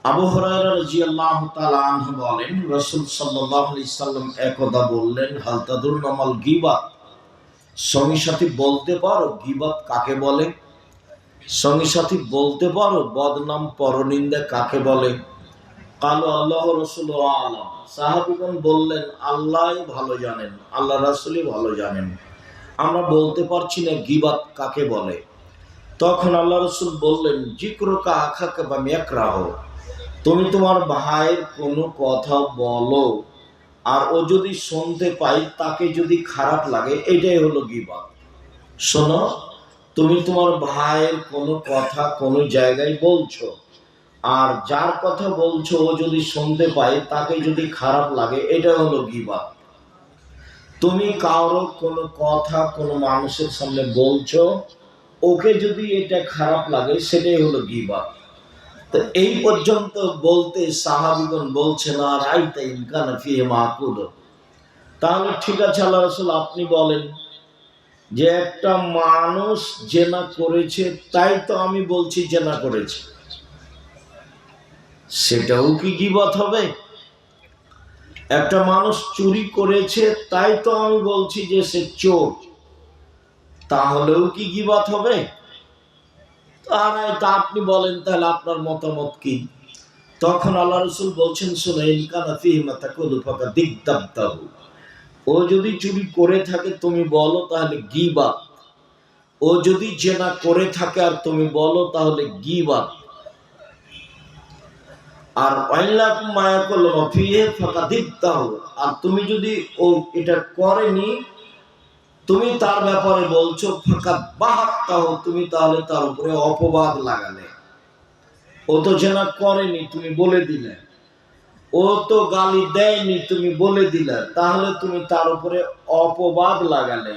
আবু হুরায়রা রাদিয়াল্লাহু তাআলা আনহু বলেন, রাসূল সাল্লাল্লাহু আলাইহি সাল্লাম একদা বললেন, হাল তাদুরুনা মাল গীবাত, সঙ্গী সাথী বলতে পারো গীবাত কাকে বলে? সঙ্গী সাথী বলতে পারো বদনাম পরনিন্দা কাকে বলে? কালু আল্লাহ রাসূলু আলাম, সাহাবীগণ বললেন, আল্লাহই ভালো জানেন, আল্লাহ রাসূলই ভালো জানেন, আমরা বলতে পারছি না গীবাত কাকে বলে। তখন আল্লাহ রাসূল বললেন, যিকরুকা আখাকা বা ইয়াকরাহ, তুমি তোমার ভাইয়ের কোনো কথা বলো আর ও যদি শুনতে পাই তাকে যদি খারাপ লাগে, এটাই হলো গীবত। শোনো, তুমি তোমার ভাইয়ের কোনো কথা কোনো জায়গায় বলছো, আর যার কথা বলছো ও যদি শুনতে পায় তাকে যদি খারাপ লাগে, এটা হলো গীবত। তুমি কারো কোনো কথা কোনো মানুষের সামনে বলছো, ওকে যদি এটা খারাপ লাগে, সেটাই হলো গীবত। তো এই পর্যন্ত বলতে সাহাবীগণ বলছেন, আর আইতা ইনকানা ফিহি মাকুল, তাহলে ঠিক আছে আল্লাহ রাসূল, আপনি বলেন যে একটা মানুষ জেনা করেছে, তাই তো আমি বলছি জেনা করেছে, সেটাও কি গীবত হবে? একটা মানুষ চুরি করেছে, তাই তো আমি বলছি যে সে চোর, তাহলেও কি গীবত হবে? তা আপনি বলেন, তাহলে আপনার মতামত কি? তখন আল্লাহ রাসূল বলছেন, শুনো, ইনকানা ফিহি মা তাকুলু ফাকাদিগদাবতাহু, ও যদি চুরি করে থাকে তুমি বলো, তাহলে গীবত। ও যদি জেনা করে থাকে আর তুমি বলো, তাহলে গীবত। আর ওয়াইলাকুম মা ইয়াকুলু ফিহি ফাকাদিগতাহু, আর তুমি যদি ও এটা করেনি, তুমি তার ব্যাপারে বলছো ফাকাদ বাহাত্তাহু, তুমি তাহলে তার উপরে অপবাদ লাগালে। ও তো জেনা করেনি, তুমি বলে দিলে। ও তো গালি দেয়নি, তুমি বলে দিলে, তাহলে তুমি তার উপরে অপবাদ লাগালে।